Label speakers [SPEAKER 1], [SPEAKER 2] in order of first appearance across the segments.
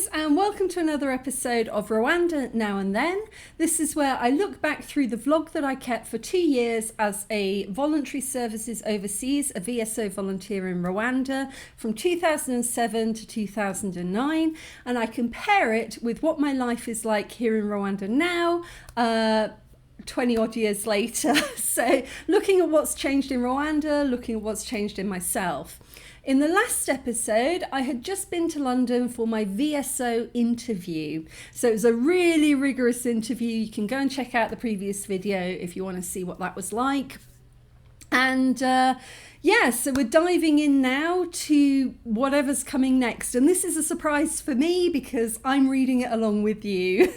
[SPEAKER 1] guys, and welcome to another episode of Rwanda Now and Then. This is where I look back through the vlog that I kept for 2 years as a voluntary services overseas, a VSO volunteer in Rwanda from 2007 to 2009, and I compare it with what my life is like here in Rwanda now, 20 odd years later. So looking at what's changed in Rwanda, looking at what's changed in myself. In the last episode, I had just been to London for my VSO interview. So it was a really rigorous interview. You can go and check out the previous video if you want to see what that was like. And so we're diving in now to whatever's coming next. And this is a surprise for me because I'm reading it along with you.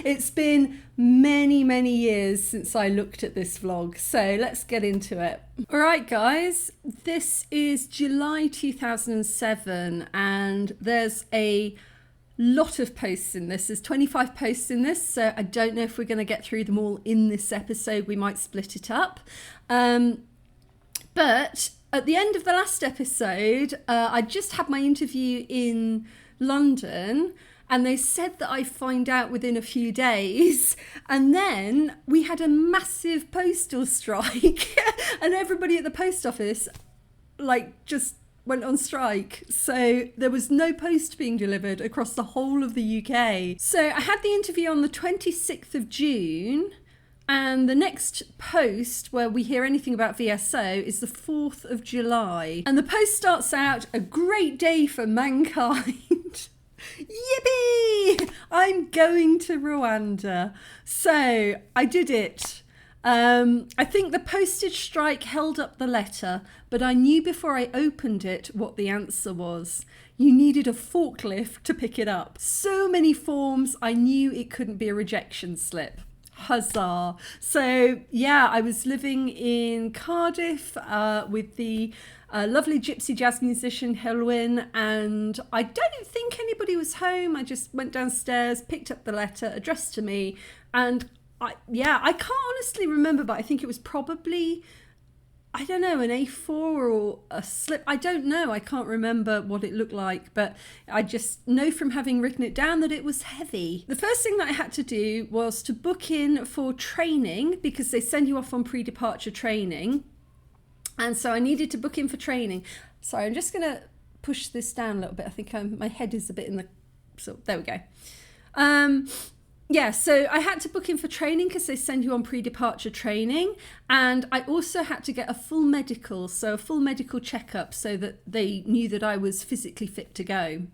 [SPEAKER 1] It's been many years since I looked at this vlog. So let's get into it. All right, guys, this is July 2007 and there's a lot of posts in this. There's 25 posts in this. So I don't know if we're going to get through them all in this episode. We might split it up. But at the end of the last episode, I just had my interview in London and they said that I'd find out within a few days. And then we had a massive postal strike and everybody at the post office just went on strike. So there was no post being delivered across the whole of the UK. So I had the interview on the 26th of June. And the next post where we hear anything about VSO is the 4th of July. And the post starts out, "A great day for mankind." Yippee! I'm going to Rwanda. So I did it. I think the postage strike held up the letter, but I knew before I opened it what the answer was. You needed a forklift to pick it up. So many forms, I knew it couldn't be a rejection slip. Huzzah. So yeah, I was living in Cardiff with the lovely gypsy jazz musician Helwyn, and I don't think anybody was home. I just went downstairs, picked up the letter addressed to me, and I can't honestly remember, but I think it was probably, I don't know, an A4 or a slip. I don't know. I can't remember what it looked like, but I just know from having written it down that it was heavy. The first thing that I had to do was to book in for training because they send you off on pre-departure training. And so I needed to book in for training. Sorry, I'm just going to push this down a little bit. I think my head is a bit in the... So there we go. So I had to book in for training because they send you on pre-departure training, and I also had to get a full medical checkup so that they knew that I was physically fit to go.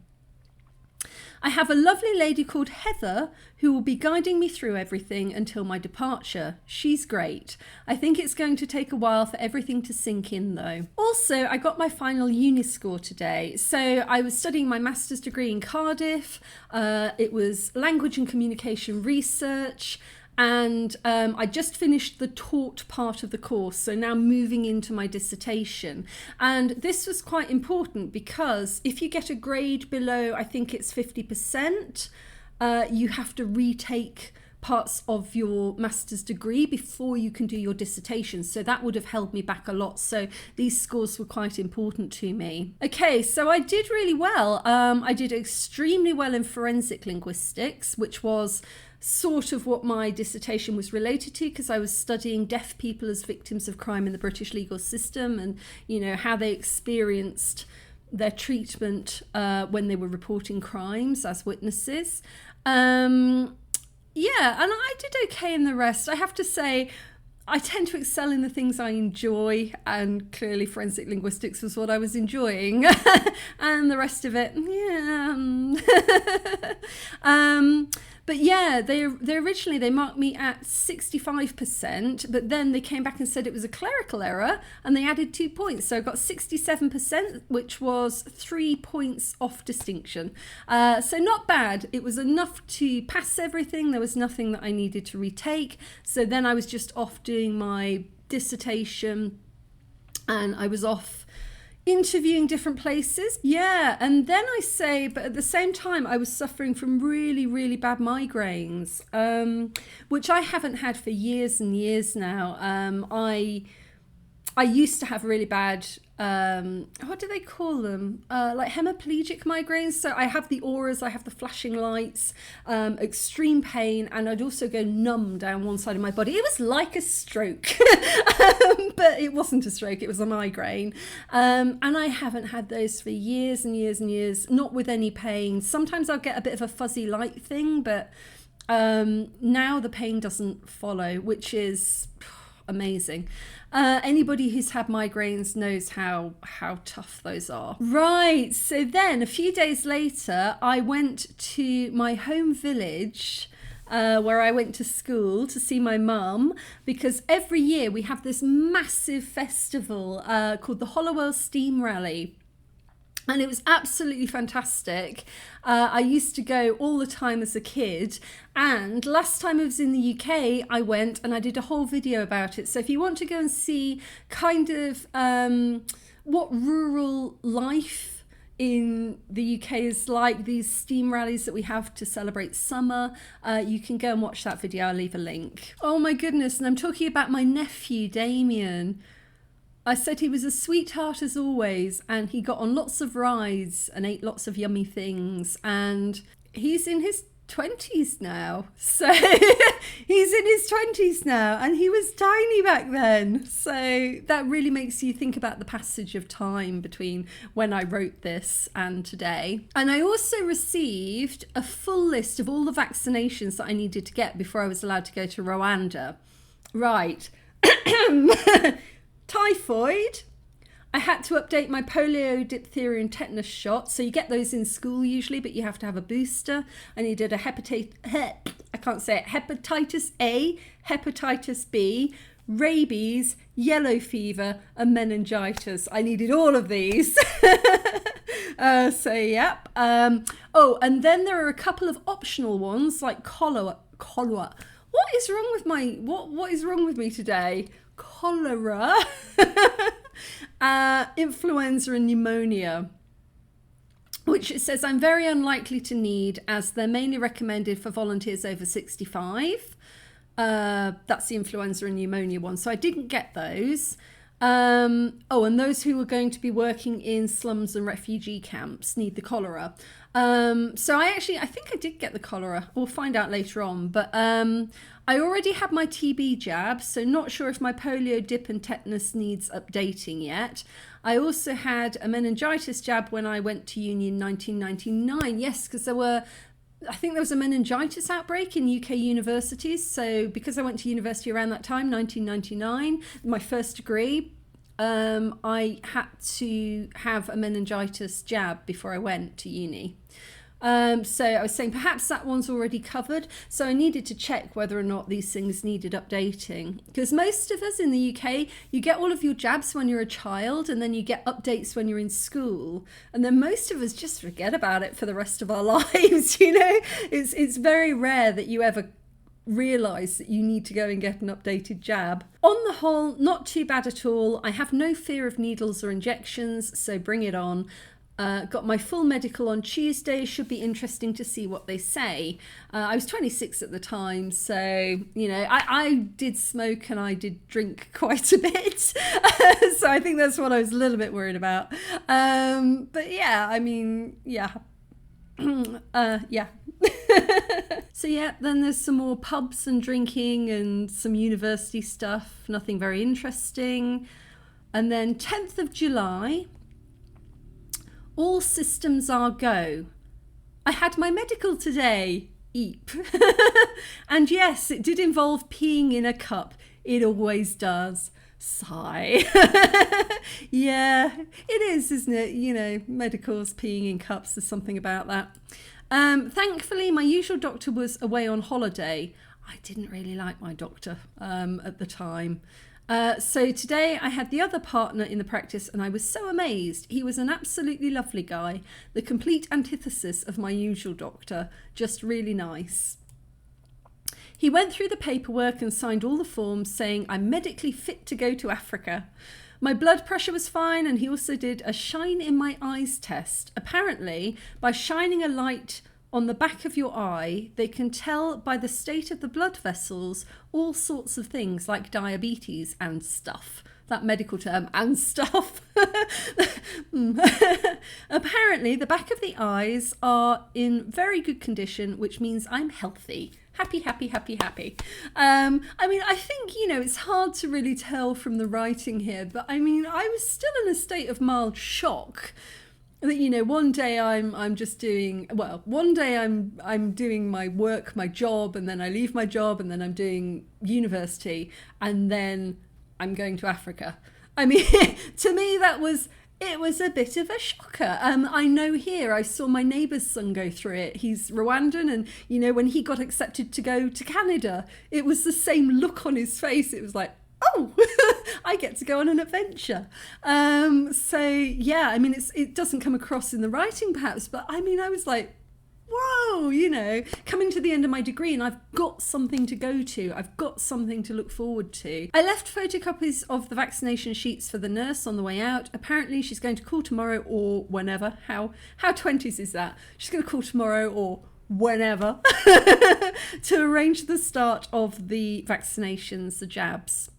[SPEAKER 1] I have a lovely lady called Heather who will be guiding me through everything until my departure. She's great. I think it's going to take a while for everything to sink in though. Also, I got my final uni score today. So I was studying my master's degree in Cardiff. It was language and communication research. And I just finished the taught part of the course, so now moving into my dissertation. And this was quite important because if you get a grade below, I think it's 50%, you have to retake parts of your master's degree before you can do your dissertation. So that would have held me back a lot. So these scores were quite important to me. Okay, so I did really well. I did extremely well in forensic linguistics, which was sort of what my dissertation was related to because I was studying deaf people as victims of crime in the British legal system and, you know, how they experienced their treatment when they were reporting crimes as witnesses. And I did okay in the rest. I have to say, I tend to excel in the things I enjoy, and clearly forensic linguistics was what I was enjoying. And the rest of it, But yeah, they originally marked me at 65%, but then they came back and said it was a clerical error and they added 2 points. So I got 67%, which was 3 points off distinction. So not bad. It was enough to pass everything. There was nothing that I needed to retake. So then I was just off doing my dissertation and I was off interviewing different places. And then but at the same time I was suffering from really bad migraines, which I haven't had for years and years now. I used to have really bad, what do they call them? Like hemiplegic migraines. So I have the auras, I have the flashing lights, extreme pain, and I'd also go numb down one side of my body. It was like a stroke, but it wasn't a stroke, it was a migraine. And I haven't had those for years and years and years, not with any pain. Sometimes I'll get a bit of a fuzzy light thing, but now the pain doesn't follow, which is amazing. Anybody who's had migraines knows how tough those are. Right, so then a few days later, I went to my home village where I went to school to see my mum, because every year we have this massive festival called the Hollowell Steam Rally. And it was absolutely fantastic. I used to go all the time as a kid. And last time I was in the UK, I went and I did a whole video about it. So if you want to go and see kind of what rural life in the UK is like, these steam rallies that we have to celebrate summer, you can go and watch that video. I'll leave a link. Oh my goodness. And I'm talking about my nephew, Damien. I said he was a sweetheart as always, and he got on lots of rides and ate lots of yummy things, and he's in his 20s now. So he's in his 20s now, and he was tiny back then. So that really makes you think about the passage of time between when I wrote this and today. And I also received a full list of all the vaccinations that I needed to get before I was allowed to go to Rwanda. Right. Typhoid. I had to update my polio, diphtheria and tetanus shot. So you get those in school usually, but you have to have a booster. I needed a hepatitis A, hepatitis B, rabies, yellow fever and meningitis. I needed all of these. So yep. Oh, and then there are a couple of optional ones like cholera. What is wrong with what is wrong with me today? Cholera, influenza and pneumonia, which it says I'm very unlikely to need, as they're mainly recommended for volunteers over 65. That's the influenza and pneumonia one. So I didn't get those. Oh, and those who are going to be working in slums and refugee camps need the cholera. So I think I did get the cholera. We'll find out later on. But I already had my TB jab, so not sure if my polio, dip and tetanus needs updating yet. I also had a meningitis jab when I went to uni in 1999. Yes, because I think there was a meningitis outbreak in UK universities. So because I went to university around that time, 1999, my first degree, I had to have a meningitis jab before I went to uni. So I was saying perhaps that one's already covered. So I needed to check whether or not these things needed updating. Because most of us in the UK, you get all of your jabs when you're a child, and then you get updates when you're in school. And then most of us just forget about it for the rest of our lives, you know? It's very rare that you ever realise that you need to go and get an updated jab. On the whole, not too bad at all. I have no fear of needles or injections, so bring it on. Got my full medical on Tuesday. Should be interesting to see what they say. I was 26 at the time, so, you know, I did smoke and I did drink quite a bit. So I think that's what I was a little bit worried about. But yeah, I mean, yeah. Yeah. So yeah, then there's some more pubs and drinking and some university stuff. Nothing very interesting. And then 10th of July... all systems are go. I had my medical today. Eep. And yes, it did involve peeing in a cup. It always does. Sigh. Yeah, it is, isn't it? You know, medicals, peeing in cups, there's something about that. Thankfully, my usual doctor was away on holiday. I didn't really like my doctor at the time. So today I had the other partner in the practice, and I was so amazed. He was an absolutely lovely guy, the complete antithesis of my usual doctor, just really nice. He went through the paperwork and signed all the forms saying I'm medically fit to go to Africa. My blood pressure was fine, and he also did a shine in my eyes test. Apparently, by shining a light on the back of your eye, they can tell by the state of the blood vessels all sorts of things like diabetes and stuff. that medical term, and stuff. Apparently, the back of the eyes are in very good condition, which means I'm healthy. Happy, happy, happy, happy. I mean, I think, it's hard to really tell from the writing here, but I mean, I was still in a state of mild shock that, one day I'm just doing, one day I'm doing my work, my job, and then I leave my job, and then I'm doing university, and then I'm going to Africa. I mean, to me, it was a bit of a shocker. I know here, I saw my neighbour's son go through it. He's Rwandan, and, when he got accepted to go to Canada, it was the same look on his face. It was like, oh, I get to go on an adventure. So, yeah, I mean, it doesn't come across in the writing, perhaps, but I mean, I was like, whoa, coming to the end of my degree, and I've got something to go to. I've got something to look forward to. I left photocopies of the vaccination sheets for the nurse on the way out. Apparently she's going to call tomorrow or whenever. How 20s is that? She's going to call tomorrow or whenever to arrange the start of the vaccinations, the jabs.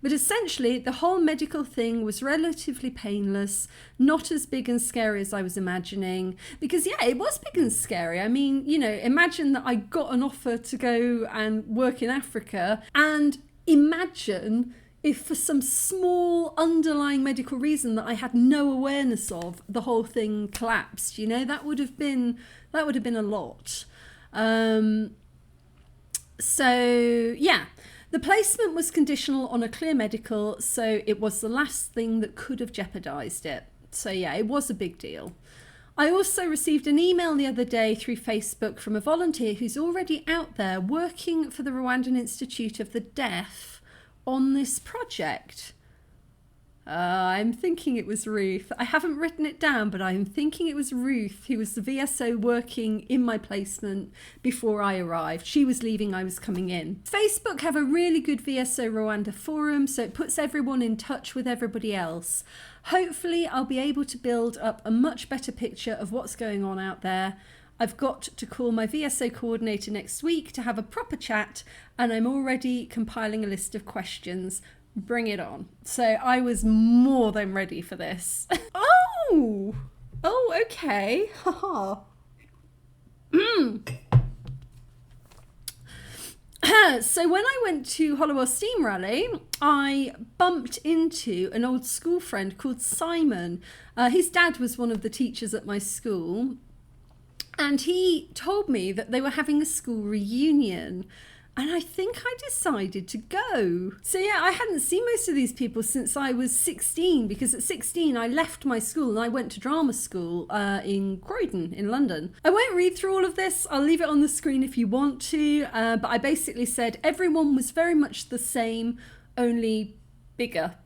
[SPEAKER 1] But essentially, the whole medical thing was relatively painless, not as big and scary as I was imagining. Because, yeah, it was big and scary. I mean, imagine that I got an offer to go and work in Africa, and imagine if for some small underlying medical reason that I had no awareness of, the whole thing collapsed. That would have been a lot. So, yeah. The placement was conditional on a clear medical, so it was the last thing that could have jeopardised it. So yeah, it was a big deal. I also received an email the other day through Facebook from a volunteer who's already out there working for the Rwandan Institute of the Deaf on this project. I'm thinking it was Ruth. I haven't written it down, but I'm thinking it was Ruth, who was the VSO working in my placement before I arrived. She was leaving, I was coming in. Facebook have a really good VSO Rwanda forum, so it puts everyone in touch with everybody else. Hopefully, I'll be able to build up a much better picture of what's going on out there. I've got to call my VSO coordinator next week to have a proper chat, and I'm already compiling a list of questions. Bring it on. So I was more than ready for this. Oh, okay. Haha. So when I went to Hollowa Steam Rally, I bumped into an old school friend called Simon. His dad was one of the teachers at my school, and he told me that they were having a school reunion. And I think I decided to go. So yeah, I hadn't seen most of these people since I was 16, because at 16 I left my school and I went to drama school in Croydon in London. I won't read through all of this. I'll leave it on the screen if you want to. But I basically said everyone was very much the same, only bigger.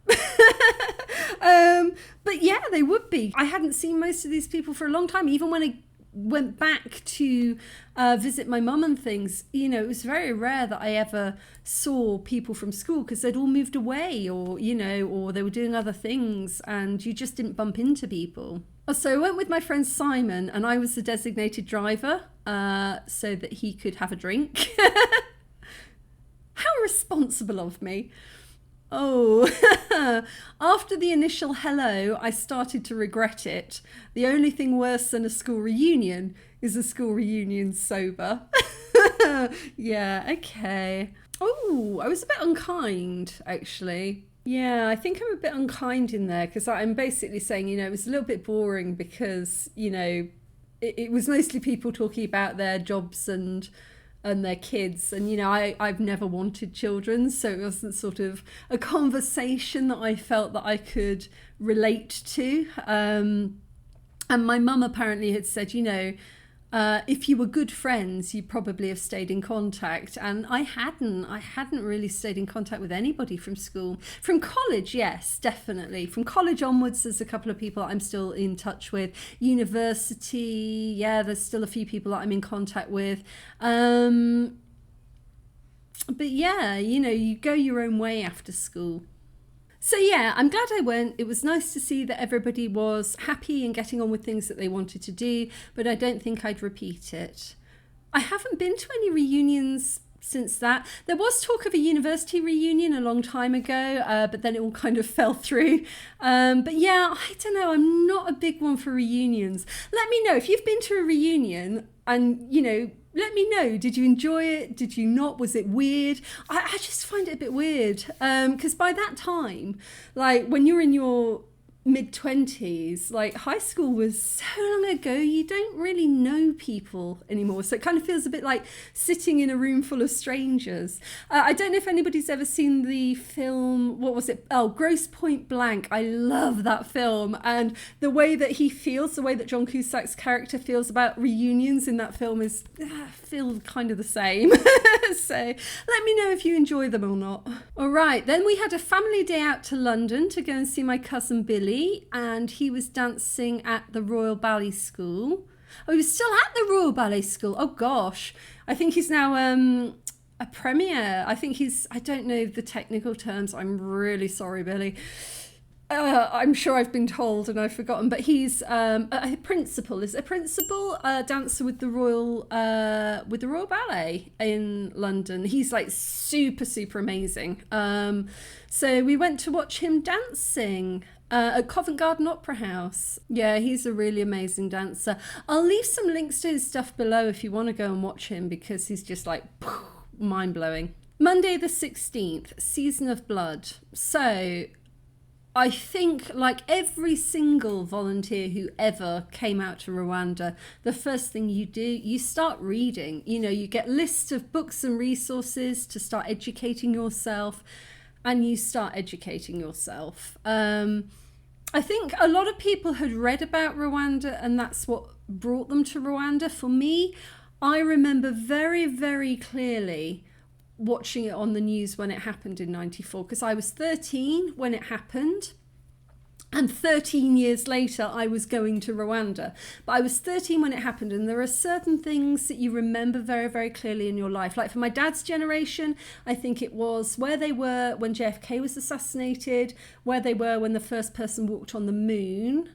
[SPEAKER 1] But yeah, they would be. I hadn't seen most of these people for a long time. Even when I went back to visit my mum and things, it was very rare that I ever saw people from school, because they'd all moved away, or or they were doing other things, and you just didn't bump into people. So I went with my friend Simon, and I was the designated driver so that he could have a drink. How responsible of me. Oh, after the initial hello, I started to regret it. The only thing worse than a school reunion is a school reunion sober. Yeah, okay. Oh, I was a bit unkind, actually. Yeah, I think I'm a bit unkind in there, because I'm basically saying, it was a little bit boring because, it was mostly people talking about their jobs and their kids, and I've never wanted children, so it wasn't sort of a conversation that I felt that I could relate to. And my mum apparently had said, if you were good friends, you'd probably have stayed in contact. And I hadn't really stayed in contact with anybody from school. From college, yes, definitely. From college onwards, there's a couple of people I'm still in touch with. University, yeah, there's still a few people that I'm in contact with. But yeah, you go your own way after school. So yeah, I'm glad I went. It was nice to see that everybody was happy and getting on with things that they wanted to do, but I don't think I'd repeat it. I haven't been to any reunions since that. There was talk of a university reunion a long time ago, but then it all kind of fell through. But yeah, I don't know. I'm not a big one for reunions. Let me know if you've been to a reunion and, you know, let me know. Did you enjoy it? Did you not? Was it weird? I just find it a bit weird. Because by that time, like when you're in your mid-20s, like high school was so long ago, you don't really know people anymore, so it kind of feels a bit like sitting in a room full of strangers. I don't know if anybody's ever seen the film, what was it, Grosse Point Blank. I love that film, and the way that he feels, the way that John Cusack's character feels about reunions in that film is feel kind of the same. So let me know if you enjoy them or not. All right, then we had a family day out to London to go and see my cousin Billy, and he was dancing at the Royal Ballet School. Oh, he was still at the Royal Ballet School. Oh gosh, I think he's now a premier. I think he's, I don't know the technical terms. I'm really sorry, Billy. I'm sure I've been told and I've forgotten, but he's a principal. Is a principal dancer with the Royal Ballet in London. He's like super amazing. So we went to watch him dancing at Covent Garden Opera House. Yeah, he's a really amazing dancer. I'll leave some links to his stuff below if you want to go and watch him, because he's just like mind-blowing. Monday the 16th, Season of Blood. So I think, like every single volunteer who ever came out to Rwanda, the first thing you do, you start reading. You know, you get lists of books and resources to start educating yourself, and you start educating yourself. I think a lot of people had read about Rwanda, and that's what brought them to Rwanda. For me, I remember very clearly watching it on the news when it happened in 94, because I was 13 when it happened, and 13 years later I was going to Rwanda. But I was 13 when it happened, and there are certain things that you remember very clearly in your life. Like for my dad's generation, I think it was where they were when JFK was assassinated, where they were when the first person walked on the moon,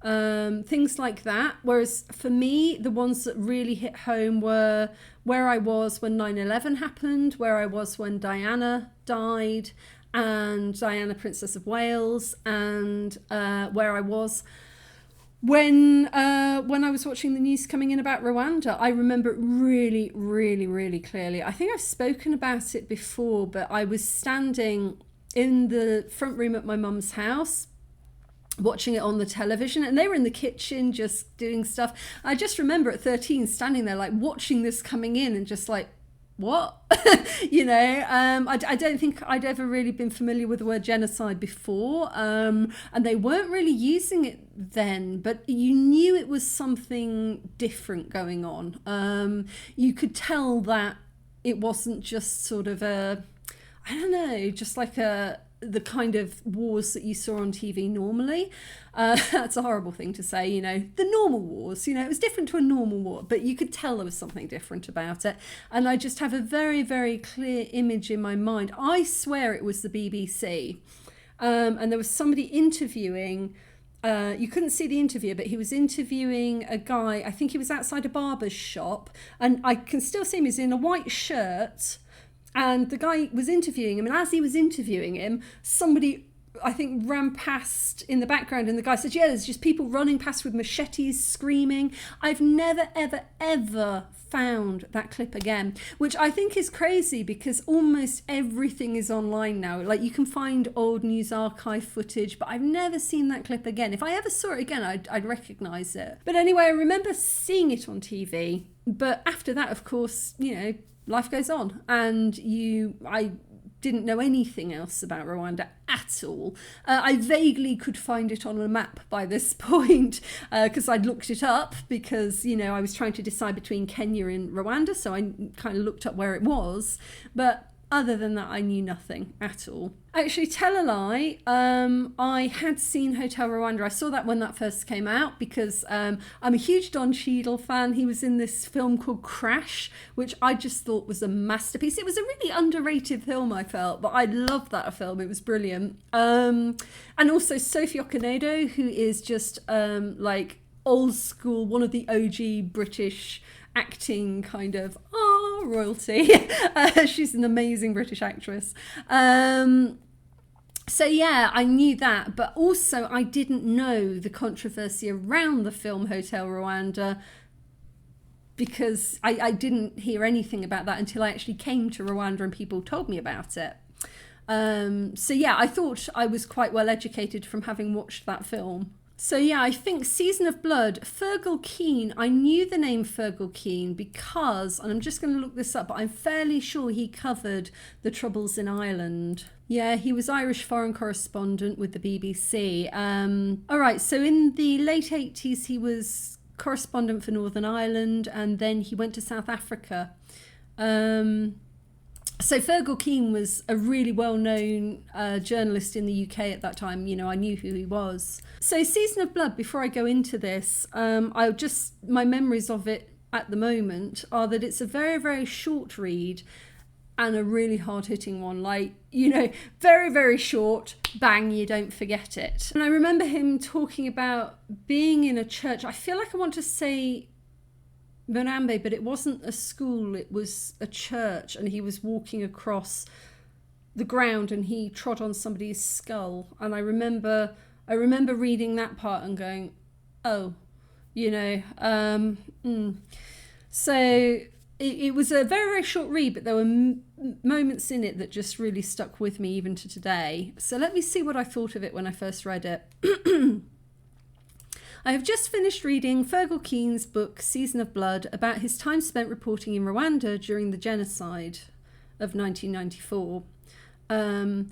[SPEAKER 1] things like that. Whereas for me, the ones that really hit home were where I was when 9/11 happened, where I was when Diana died, and Diana, Princess of Wales, and where I was when I was watching the news coming in about Rwanda. I remember it really clearly. I think I've spoken about it before, but I was standing in the front room at my mum's house watching it on the television, and they were in the kitchen just doing stuff. I just remember at 13 standing there like watching this coming in and just like, what? You know, I don't think I'd ever really been familiar with the word genocide before, and they weren't really using it then, but you knew it was something different going on. You could tell that it wasn't just sort of a, I don't know, just like the kind of wars that you saw on TV normally. That's a horrible thing to say, you know, the normal wars, you know, it was different to a normal war, but you could tell there was something different about it. And I just have a very clear image in my mind. I swear it was the BBC. And there was somebody interviewing, you couldn't see the interview, but he was interviewing a guy, I think he was outside a barber's shop, and I can still see him, he's in a white shirt, and the guy was interviewing him, and as he was interviewing him, somebody, I think, ran past in the background, and the guy said, yeah, there's just people running past with machetes, screaming. I've never, ever found that clip again, which I think is crazy, because almost everything is online now. Like, you can find old news archive footage, but I've never seen that clip again. If I ever saw it again, I'd recognise it. But anyway, I remember seeing it on TV, but after that, of course, you know, life goes on, and I didn't know anything else about Rwanda at all. I vaguely could find it on a map by this point, because I'd looked it up, because, you know, I was trying to decide between Kenya and Rwanda, so I kind of looked up where it was, but other than that, I knew nothing at all. Actually, tell a lie, I had seen Hotel Rwanda. I saw that when that first came out, because I'm a huge Don Cheadle fan. He was in this film called Crash, which I just thought was a masterpiece. It was a really underrated film, I felt, but I loved that film. It was brilliant. And also Sophie Okonedo, who is just like old school, one of the OG British acting kind of more royalty. She's an amazing British actress. So yeah, I knew that, but also I didn't know the controversy around the film Hotel Rwanda, because I didn't hear anything about that until I actually came to Rwanda and people told me about it. So yeah, I thought I was quite well educated from having watched that film. So yeah, I think Season of Blood, Fergal Keane, I knew the name Fergal Keane because, and I'm just going to look this up, but I'm fairly sure he covered the Troubles in Ireland. Yeah, he was Irish foreign correspondent with the BBC. All right, so in the late 80s, he was correspondent for Northern Ireland, and then he went to South Africa. So Fergal Keane was a really well-known journalist in the UK at that time. You know, I knew who he was. So Season of Blood, before I go into this, my memories of it at the moment are that it's a very, very short read and a really hard-hitting one. Like, you know, very, very short, bang, you don't forget it. And I remember him talking about being in a church. I feel like I want to say Morambe, but it wasn't a school, it was a church, and he was walking across the ground and he trod on somebody's skull. And I remember reading that part and going, oh, you know, So it was a very, very short read, but there were moments in it that just really stuck with me even to today. So let me see what I thought of it when I first read it. I have just finished reading Fergal Keane's book, Season of Blood, about his time spent reporting in Rwanda during the genocide of 1994. And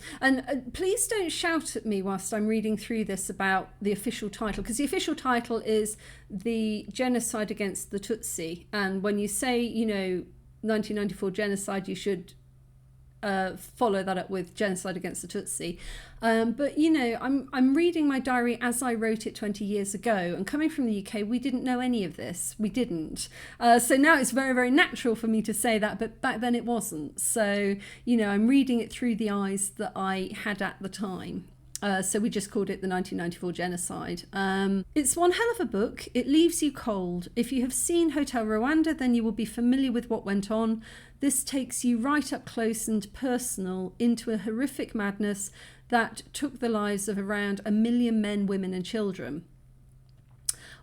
[SPEAKER 1] please don't shout at me whilst I'm reading through this about the official title, because the official title is The Genocide Against the Tutsi. And when you say, you know, 1994 genocide, you should follow that up with genocide against the Tutsi. But you know, I'm reading my diary as I wrote it 20 years ago, and coming from the UK, we didn't know any of this. We didn't. So now it's very, very natural for me to say that, but back then it wasn't. So, you know, I'm reading it through the eyes that I had at the time. So we just called it the 1994 genocide. It's one hell of a book. It leaves you cold. If you have seen Hotel Rwanda, then you will be familiar with what went on. This takes you right up close and personal into a horrific madness that took the lives of around 1 million men, women and children.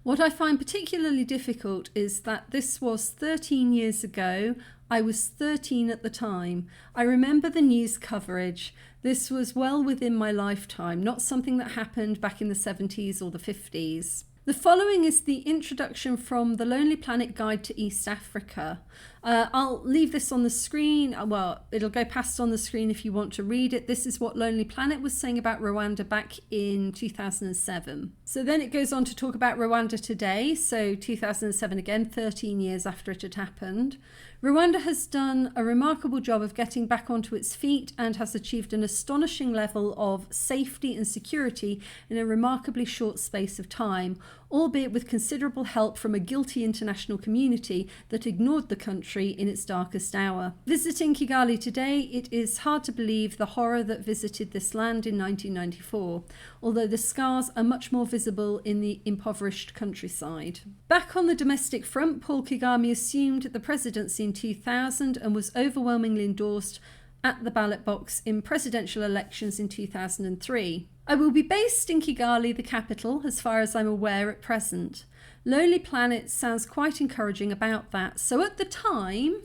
[SPEAKER 1] What I find particularly difficult is that this was 13 years ago. I was 13 at the time. I remember the news coverage. This was well within my lifetime, not something that happened back in the 70s or the 50s. The following is the introduction from the Lonely Planet Guide to East Africa. I'll leave this on the screen. Well, it'll go past on the screen if you want to read it. This is what Lonely Planet was saying about Rwanda back in 2007. So then it goes on to talk about Rwanda today. So 2007 again, 13 years after it had happened. Rwanda has done a remarkable job of getting back onto its feet and has achieved an astonishing level of safety and security in a remarkably short space of time, albeit with considerable help from a guilty international community that ignored the country in its darkest hour. Visiting Kigali today, it is hard to believe the horror that visited this land in 1994, although the scars are much more visible in the impoverished countryside. Back on the domestic front, Paul Kagame assumed the presidency in 2000 and was overwhelmingly endorsed at the ballot box in presidential elections in 2003. I will be based in Kigali, the capital, as far as I'm aware at present. Lonely Planet sounds quite encouraging about that. So at the time,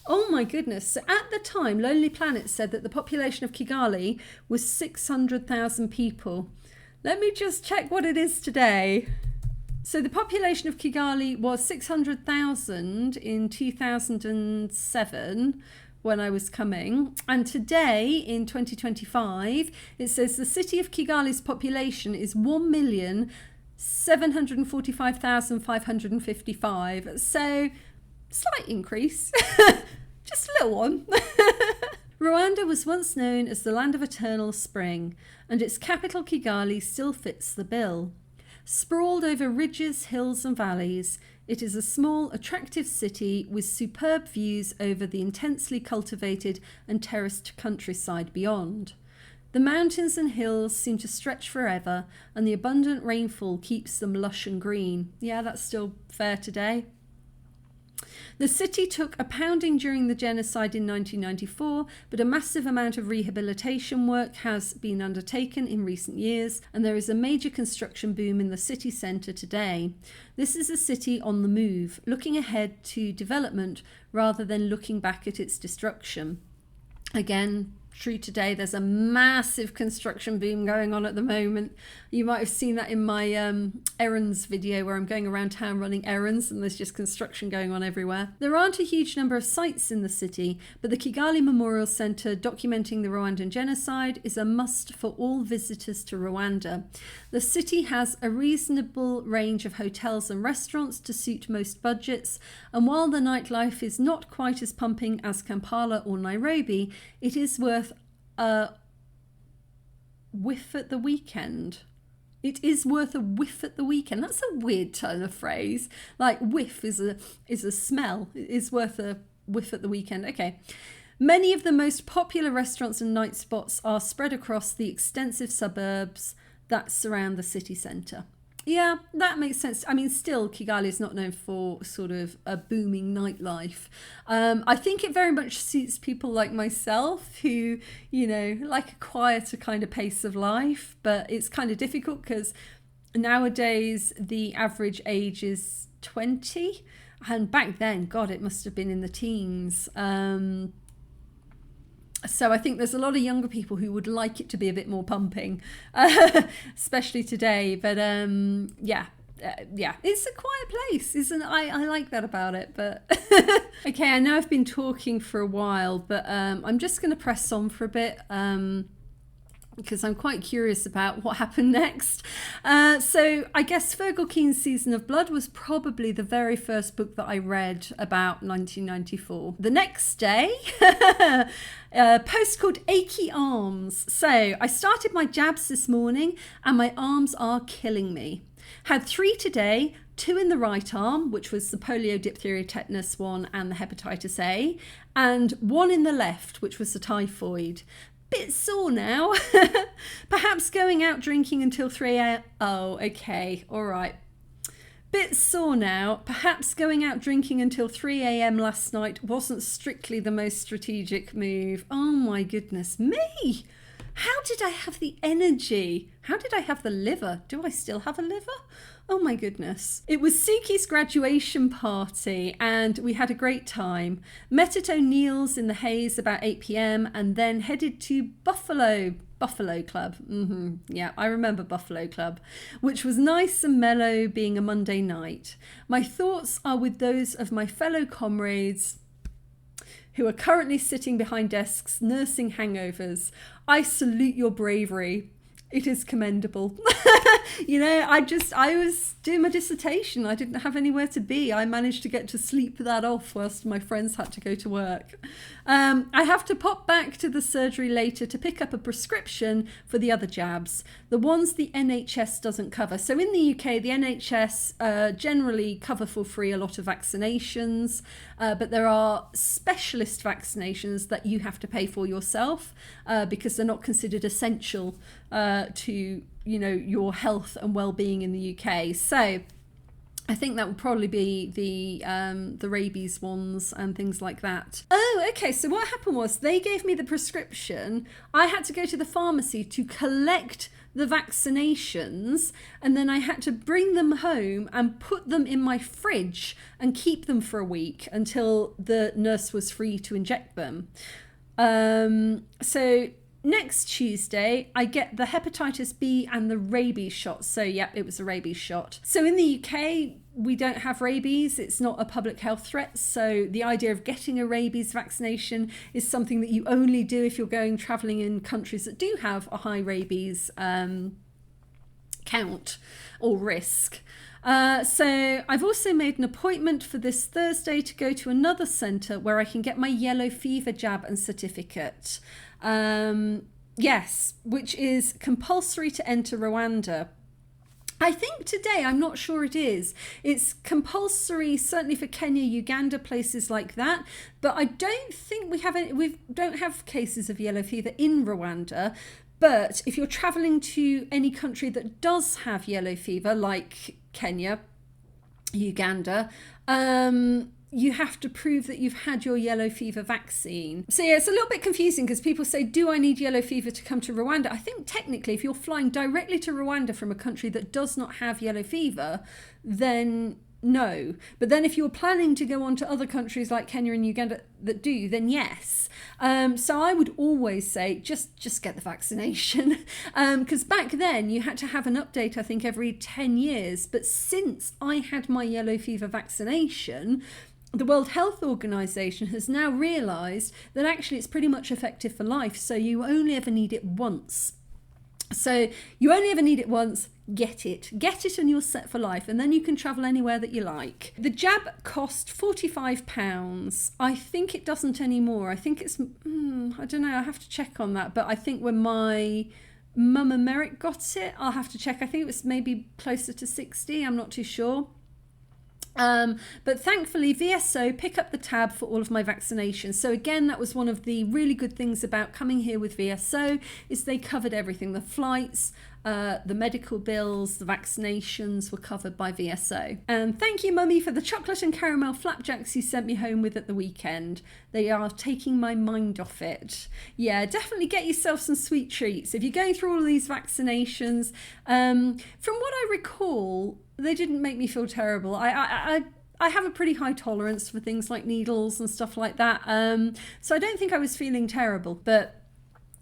[SPEAKER 1] oh my goodness, so at the time, Lonely Planet said that the population of Kigali was 600,000 people. Let me just check what it is today. So the population of Kigali was 600,000 in 2007 when I was coming, and today in 2025 it says the city of Kigali's population is 1,745,555. So slight increase. Just a little one. Rwanda was once known as the land of eternal spring, and its capital Kigali still fits the bill. Sprawled over ridges, hills and valleys, it is a small, attractive city with superb views over the intensely cultivated and terraced countryside beyond. The mountains and hills seem to stretch forever, and the abundant rainfall keeps them lush and green. Yeah, that's still fair today. The city took a pounding during the genocide in 1994, but a massive amount of rehabilitation work has been undertaken in recent years, and there is a major construction boom in the city centre today. This is a city on the move, looking ahead to development rather than looking back at its destruction. Again, true today. There's a massive construction boom going on at the moment. You might have seen that in my errands video where I'm going around town running errands and there's just construction going on everywhere. There aren't a huge number of sites in the city, but the Kigali Memorial Centre documenting the Rwandan genocide is a must for all visitors to Rwanda. The city has a reasonable range of hotels and restaurants to suit most budgets, and while the nightlife is not quite as pumping as Kampala or Nairobi, it is worth a whiff at the weekend. It is worth a whiff at the weekend. That's a weird turn of phrase. Like whiff is a smell. It is worth a whiff at the weekend. Okay. Many of the most popular restaurants and night spots are spread across the extensive suburbs that surround the city centre. Yeah, that makes sense. I mean, still, Kigali is not known for sort of a booming nightlife. I think it very much suits people like myself who, you know, like a quieter kind of pace of life. But it's kind of difficult because nowadays the average age is 20. And back then, God, it must have been in the teens. So I think there's a lot of younger people who would like it to be a bit more pumping, especially today. But yeah, it's a quiet place, isn't it? I like that about it. But okay, I know I've been talking for a while, but I'm just going to press on for a bit. Because I'm quite curious about what happened next. So I guess Fergal Keane's Season of Blood was probably the very first book that I read about 1994. The next day, a post called Achy Arms. So I started my jabs this morning and my arms are killing me. Had 3 today, 2 in the right arm, which was the polio, diphtheria, tetanus one and the hepatitis A, and 1 in the left, which was the typhoid. Bit sore now. Perhaps going out drinking until 3 a.m. Oh, okay. All right. Bit sore now. Perhaps going out drinking until 3 a.m. last night wasn't strictly the most strategic move. Oh my goodness me. How did I have the energy? How did I have the liver? Do I still have a liver? Oh my goodness. It was Suki's graduation party and we had a great time. Met at O'Neill's in the haze about 8 p.m. and then headed to Buffalo Club. Yeah, I remember Buffalo Club, which was nice and mellow being a Monday night. My thoughts are with those of my fellow comrades who are currently sitting behind desks nursing hangovers. I salute your bravery. It is commendable. You know, I was doing my dissertation. I didn't have anywhere to be. I managed to get to sleep that off whilst my friends had to go to work. I have to pop back to the surgery later to pick up a prescription for the other jabs, the ones the NHS doesn't cover. So in the UK, the NHS generally cover for free a lot of vaccinations, but there are specialist vaccinations that you have to pay for yourself because they're not considered essential to, you know, your health and well-being in the UK. So I think that would probably be the rabies ones and things like that. Oh, okay. So what happened was they gave me the prescription. I had to go to the pharmacy to collect the vaccinations, and then I had to bring them home and put them in my fridge and keep them for a week until the nurse was free to inject them. So next Tuesday, I get the hepatitis B and the rabies shot. So, yeah, it was a rabies shot. So in the UK, we don't have rabies. It's not a public health threat. So the idea of getting a rabies vaccination is something that you only do if you're going travelling in countries that do have a high rabies count or risk. So I've also made an appointment for this Thursday to go to another centre where I can get my yellow fever jab and certificate. Yes, which is compulsory to enter Rwanda. I think today, I'm not sure it is. It's compulsory, certainly for Kenya, Uganda, places like that. But I don't think we don't have cases of yellow fever in Rwanda. But if you're travelling to any country that does have yellow fever, like Kenya, Uganda, you have to prove that you've had your yellow fever vaccine. So yeah, it's a little bit confusing because people say, do I need yellow fever to come to Rwanda? I think technically if you're flying directly to Rwanda from a country that does not have yellow fever, then no. But then if you're planning to go on to other countries like Kenya and Uganda that do, then yes. So I would always say just get the vaccination, because back then you had to have an update, I think, every 10 years. But since I had my yellow fever vaccination, the World Health Organization has now realized that actually it's pretty much effective for life. So you only ever need it once. So you only ever need it once, get it and you're set for life, and then you can travel anywhere that you like. The jab cost £45. I think it doesn't anymore. I think it's, I don't know, I have to check on that, but I think when my mum and Merrick got it, I'll have to check. I think it was maybe closer to 60, I'm not too sure. But thankfully VSO pick up the tab for all of my vaccinations. So again, that was one of the really good things about coming here with VSO, is they covered everything. The flights, the medical bills, the vaccinations were covered by VSO. And thank you, Mummy, for the chocolate and caramel flapjacks you sent me home with at the weekend. They are taking my mind off it. Yeah, definitely get yourself some sweet treats. If you're going through all of these vaccinations, from what I recall, they didn't make me feel terrible. I have a pretty high tolerance for things like needles and stuff like that. So I don't think I was feeling terrible, but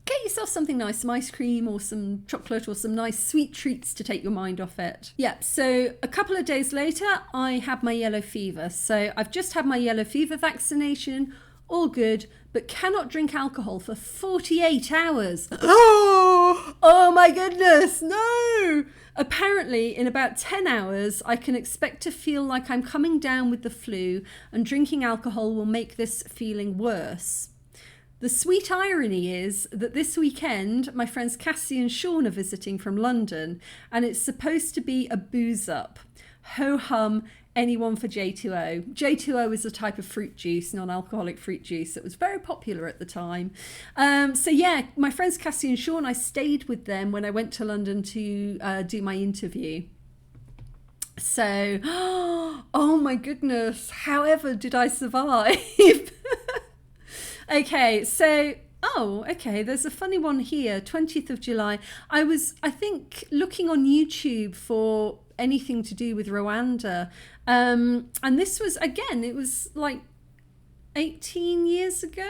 [SPEAKER 1] get yourself something nice, some ice cream or some chocolate or some nice sweet treats to take your mind off it. Yeah, so a couple of days later, I had my yellow fever. So I've just had my yellow fever vaccination, all good, but cannot drink alcohol for 48 hours. Oh my goodness, no! Apparently, in about 10 hours, I can expect to feel like I'm coming down with the flu, and drinking alcohol will make this feeling worse. The sweet irony is that this weekend, my friends Cassie and Sean are visiting from London, and it's supposed to be a booze up. Ho hum, anyone for J2O. J2O is a type of fruit juice, non-alcoholic fruit juice that was very popular at the time. So yeah, my friends Cassie and Sean, I stayed with them when I went to London to do my interview. So, oh my goodness, however did I survive? Okay, so, there's a funny one here, 20th of July. I was, I think, looking on YouTube for anything to do with Rwanda. And this was, again, it was like 18 years ago.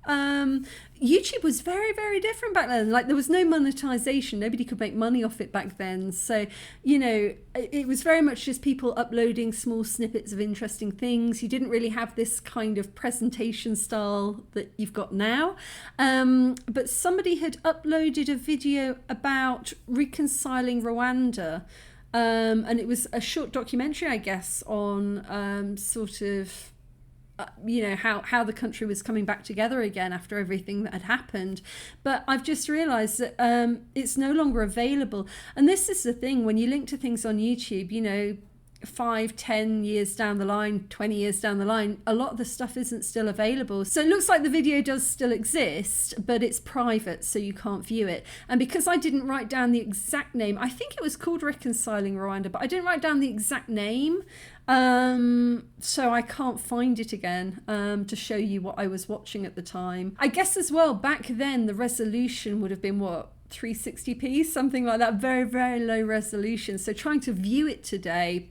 [SPEAKER 1] YouTube was very, very different back then. Like, there was no monetization. Nobody could make money off it back then. So, you know, it was very much just people uploading small snippets of interesting things. You didn't really have this kind of presentation style that you've got now. But somebody had uploaded a video about reconciling Rwanda. And it was a short documentary, I guess, on sort of, you know, how the country was coming back together again after everything that had happened. But I've just realised that it's no longer available. And this is the thing, when you link to things on YouTube, you know, 5, 10 years down the line, 20 years down the line, a lot of the stuff isn't still available. So it looks like the video does still exist, but it's private, so you can't view it. And because I didn't write down the exact name, I think it was called Reconciling Rwanda, but I didn't write down the exact name. So I can't find it again to show you what I was watching at the time. I guess as well, back then the resolution would have been what? 360p, something like that, very, very low resolution. So trying to view it today,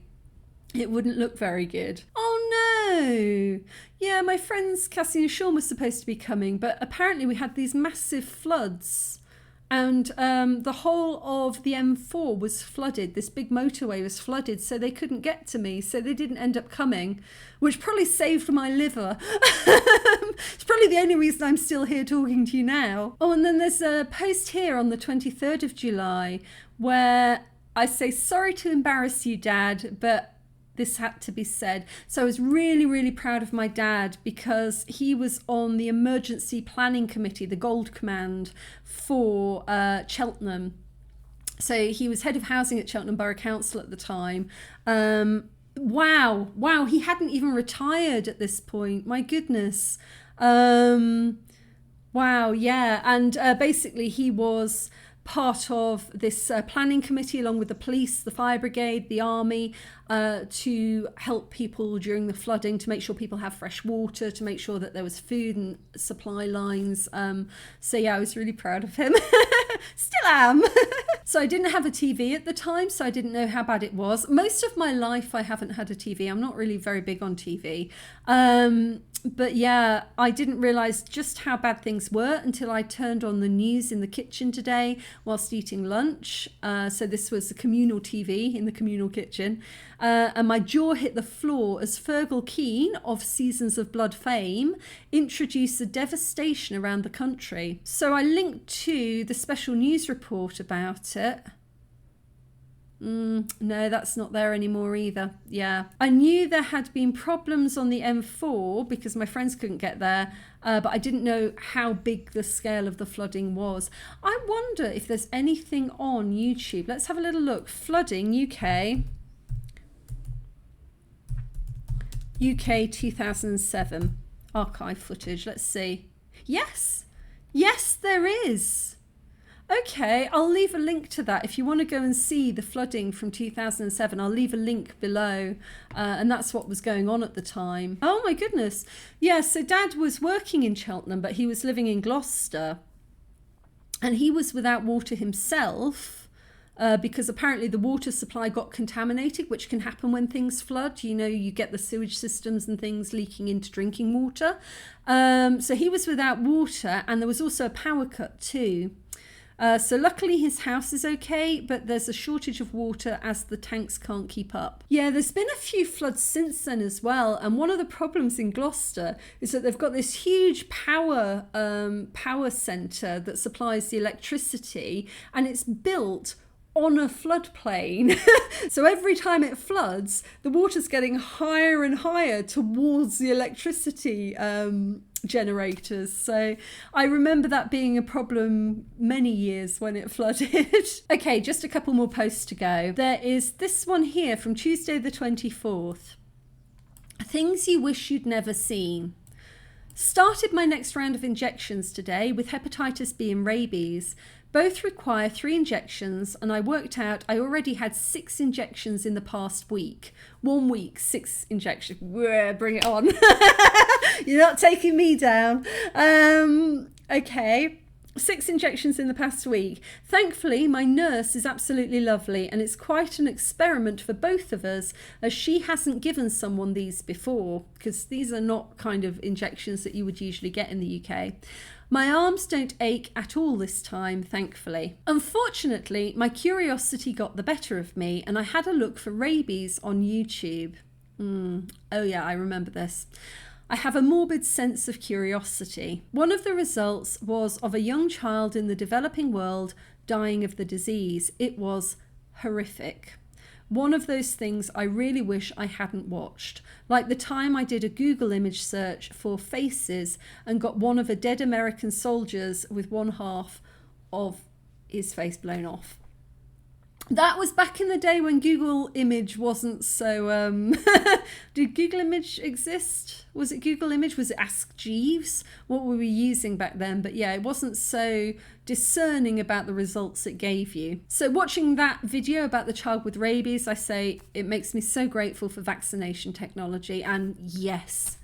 [SPEAKER 1] it wouldn't look very good. Oh no! Yeah, my friends Cassie and Sean were supposed to be coming, but apparently we had these massive floods. And the whole of the M4 was flooded. This big motorway was flooded, so they couldn't get to me. So they didn't end up coming, which probably saved my liver. It's probably the only reason I'm still here talking to you now. Oh, and then there's a post here on the 23rd of July where I say, sorry to embarrass you, Dad, but this had to be said. So I was really, really proud of my dad because he was on the emergency planning committee, the Gold Command for Cheltenham. So he was head of housing at Cheltenham Borough Council at the time. Wow, he hadn't even retired at this point. My goodness. Wow, yeah. And basically he was part of this planning committee along with the police, the fire brigade, the army, to help people during the flooding, to make sure people have fresh water, to make sure that there was food and supply lines. So yeah, I was really proud of him. Still am. So I didn't have a TV at the time, so I didn't know how bad it was. Most of my life I haven't had a TV. I'm not really very big on TV. But yeah, I didn't realise just how bad things were until I turned on the news in the kitchen today whilst eating lunch. So this was a communal TV in the communal kitchen. And my jaw hit the floor as Fergal Keane of Seasons of Blood fame introduced the devastation around the country. So I linked to the special news report about it. No, that's not there anymore either. Yeah. I knew there had been problems on the M4 because my friends couldn't get there, but I didn't know how big the scale of the flooding was. I wonder if there's anything on YouTube. Let's have a little look. Flooding UK. UK 2007. Archive footage. Let's see. Yes. Yes, there is. Okay, I'll leave a link to that. If you want to go and see the flooding from 2007, I'll leave a link below. And that's what was going on at the time. Oh my goodness. Yeah, so Dad was working in Cheltenham, but he was living in Gloucester. And he was without water himself because apparently the water supply got contaminated, which can happen when things flood. You know, you get the sewage systems and things leaking into drinking water. So he was without water, and there was also a power cut too. So luckily his house is okay, but there's a shortage of water as the tanks can't keep up. Yeah, there's been a few floods since then as well. And one of the problems in Gloucester is that they've got this huge power centre that supplies the electricity, and it's built on a floodplain. So every time it floods, the water's getting higher and higher towards the electricity generators. So I remember that being a problem many years when it flooded. Okay, just a couple more posts to go. There is this one here from Tuesday the 24th. Things you wish you'd never seen. Started my next round of injections today with hepatitis B and rabies. Both require 3 injections, and I worked out I already had 6 injections in the past week. 1 week, 6 injections. Bring it on. You're not taking me down. Okay. 6 injections in the past week. Thankfully, my nurse is absolutely lovely, and it's quite an experiment for both of us, as she hasn't given someone these before, because these are not kind of injections that you would usually get in the UK. My arms don't ache at all this time, thankfully. Unfortunately, my curiosity got the better of me, and I had a look for rabies on YouTube. Oh yeah, I remember this. I have a morbid sense of curiosity. One of the results was of a young child in the developing world dying of the disease. It was horrific. One of those things I really wish I hadn't watched. Like the time I did a Google image search for faces and got one of a dead American soldiers with one half of his face blown off. That was back in the day when Google Image wasn't so... Did Google Image exist? Was it Google Image? Was it Ask Jeeves? What were we using back then? But yeah, it wasn't so discerning about the results it gave you. So watching that video about the child with rabies, I say it makes me so grateful for vaccination technology. And yes.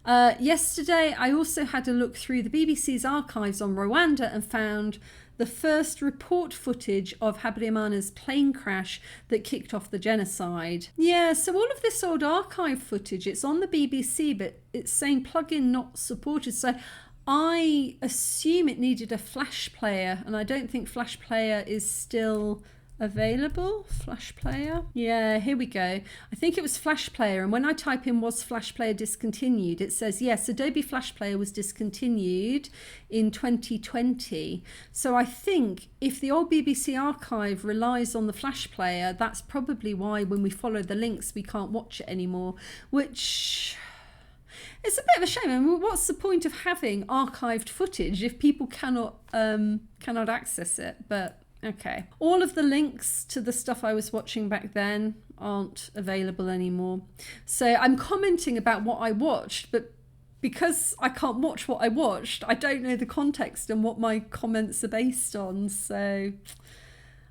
[SPEAKER 1] Yesterday, I also had a look through the BBC's archives on Rwanda and found the first report footage of Habyarimana's plane crash that kicked off the genocide. Yeah, so all of this old archive footage, it's on the BBC, but it's saying plug-in not supported. So I assume it needed a Flash player, and I don't think Flash player is still available. Flash player. Yeah, here we go. I think it was Flash player, and when I type in was Flash player discontinued, it says yes, Adobe Flash player was discontinued in 2020. So I think if the old BBC archive relies on the Flash player, that's probably why when we follow the links we can't watch it anymore, which it's a bit of a shame. I mean, what's the point of having archived footage if people cannot access it? But okay. All of the links to the stuff I was watching back then aren't available anymore. So I'm commenting about what I watched, but because I can't watch what I watched, I don't know the context and what my comments are based on. So,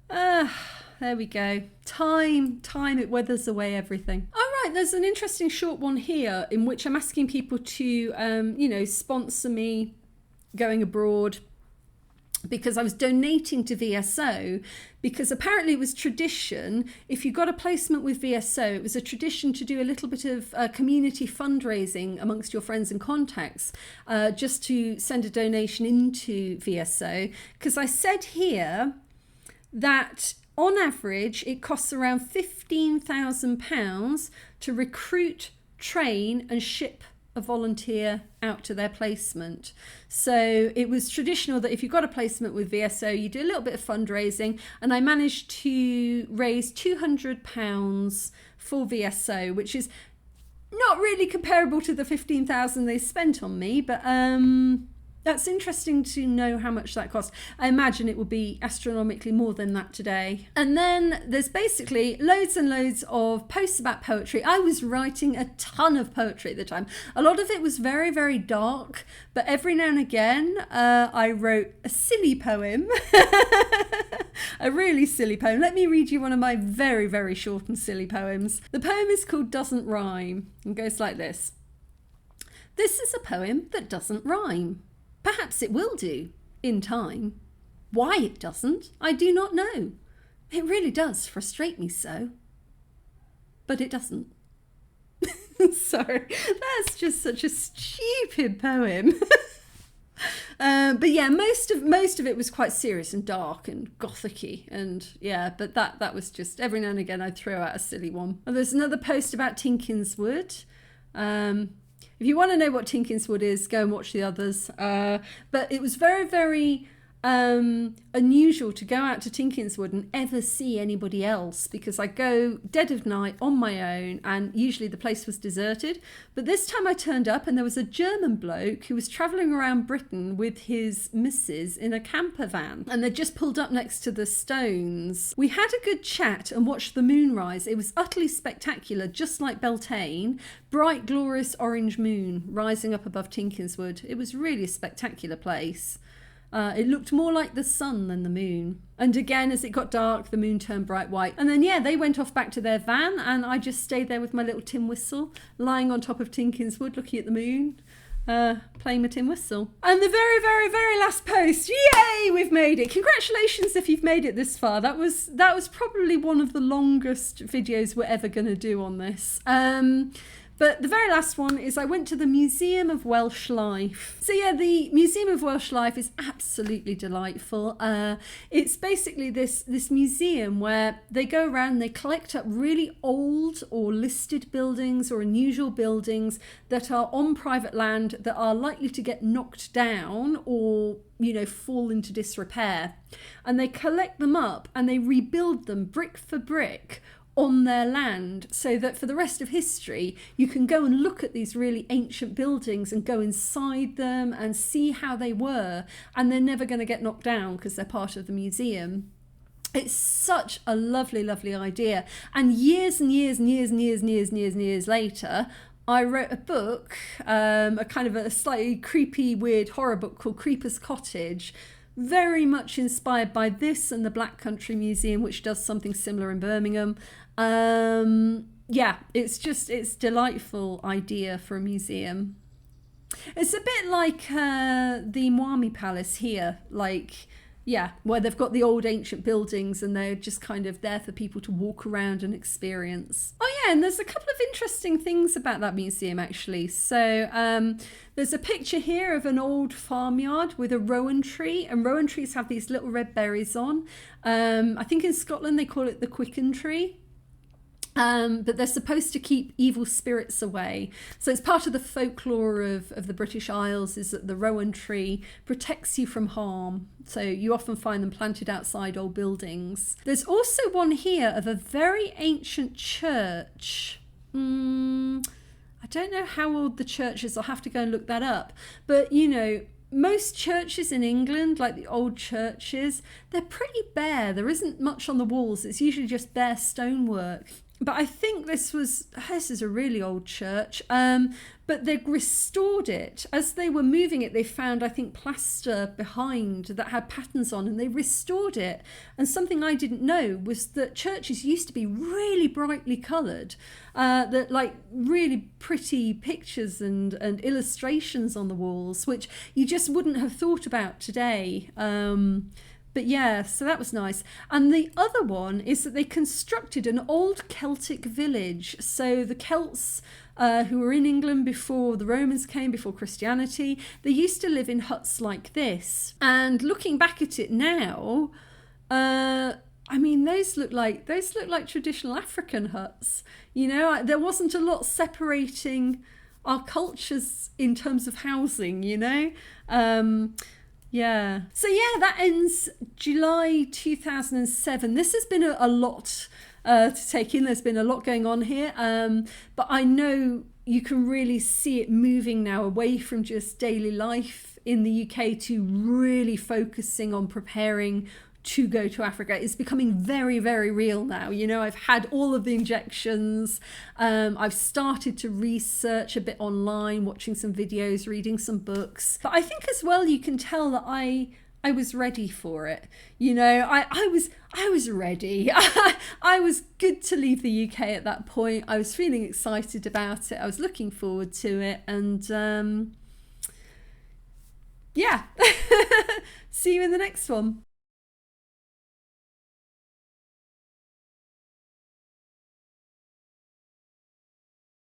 [SPEAKER 1] there we go. Time, it weathers away everything. All right, there's an interesting short one here in which I'm asking people to, sponsor me going abroad, because I was donating to VSO, because apparently it was tradition, if you got a placement with VSO, it was a tradition to do a little bit of community fundraising amongst your friends and contacts, just to send a donation into VSO. Because I said here that on average it costs around £15,000 to recruit, train and ship a volunteer out to their placement. So it was traditional that if you got a placement with VSO, you do a little bit of fundraising, and I managed to raise £200 for VSO, which is not really comparable to the 15,000 they spent on me, but that's interesting to know how much that cost. I imagine it will be astronomically more than that today. And then there's basically loads and loads of posts about poetry. I was writing a ton of poetry at the time. A lot of it was very, very dark, but every now and again I wrote a silly poem. A really silly poem. Let me read you one of my very, very short and silly poems. The poem is called Doesn't Rhyme and goes like this. This is a poem that doesn't rhyme. Perhaps it will do, in time. Why it doesn't, I do not know. It really does frustrate me so. But it doesn't. Sorry, that's just such a stupid poem. But yeah, most of it was quite serious and dark and gothic-y, and yeah, but that was just, every now and again I'd throw out a silly one. And there's another post about Tinkins Wood. If you want to know what Tinkins Wood is, go and watch the others. But it was very, very unusual to go out to Tinkins Wood and ever see anybody else, because I go dead of night on my own, and usually the place was deserted. But this time I turned up and there was a German bloke who was travelling around Britain with his missus in a camper van, and they just pulled up next to the stones. We had a good chat and watched the moon rise. It was utterly spectacular, just like Beltane. Bright, glorious orange moon rising up above Tinkins Wood. It was really a spectacular place. It looked more like the sun than the moon. And again, as it got dark, the moon turned bright white. And then, yeah, they went off back to their van, and I just stayed there with my little tin whistle, lying on top of Tinkins Wood, looking at the moon, playing my tin whistle. And the very, very, very last post. Yay, we've made it. Congratulations if you've made it this far. That was probably one of the longest videos we're ever going to do on this. But the very last one is I went to the Museum of Welsh Life. So yeah, the Museum of Welsh Life is absolutely delightful. It's basically this museum where they go around and they collect up really old or listed buildings or unusual buildings that are on private land that are likely to get knocked down or, fall into disrepair. And they collect them up and they rebuild them brick for brick on their land, so that for the rest of history you can go and look at these really ancient buildings and go inside them and see how they were, and they're never going to get knocked down because they're part of the museum. It's such a lovely, lovely idea. And years and years and years and years and years and years and years later, I wrote a book, a kind of a slightly creepy, weird horror book called Creeper's Cottage, very much inspired by this and the Black Country Museum, which does something similar in Birmingham. Yeah, it's delightful idea for a museum. It's a bit like the Mwami Palace here, where they've got the old ancient buildings and they're just kind of there for people to walk around and experience. Oh yeah, and there's a couple of interesting things about that museum actually. So there's a picture here of an old farmyard with a rowan tree, and rowan trees have these little red berries on. I think in Scotland they call it the quicken tree. But they're supposed to keep evil spirits away. So it's part of the folklore of the British Isles is that the rowan tree protects you from harm. So you often find them planted outside old buildings. There's also one here of a very ancient church. I don't know how old the church is. I'll have to go and look that up. But, most churches in England, like the old churches, they're pretty bare. There isn't much on the walls. It's usually just bare stonework. but I think this is a really old church. But they restored it. As they were moving it, they found, I think, plaster behind that had patterns on, and they restored it. And something I didn't know was that churches used to be really brightly coloured, that like really pretty pictures and illustrations on the walls, which you just wouldn't have thought about today. But yeah, so that was nice. And the other one is that they constructed an old Celtic village. So the Celts, who were in England before the Romans came, before Christianity, they used to live in huts like this. And looking back at it now, I mean, those look like traditional African huts. You know, there wasn't a lot separating our cultures in terms of housing, you know. Yeah. So yeah, that ends July 2007. This has been a lot to take in. There's been a lot going on here. But I know you can really see it moving now away from just daily life in the UK to really focusing on preparing to go to Africa. It's becoming very, very real now. You know, I've had all of the injections. I've started to research a bit online, watching some videos, reading some books. But I think as well, you can tell that I was ready for it. You know, I was ready. I was good to leave the UK at that point. I was feeling excited about it. I was looking forward to it. And yeah, see you in the next one.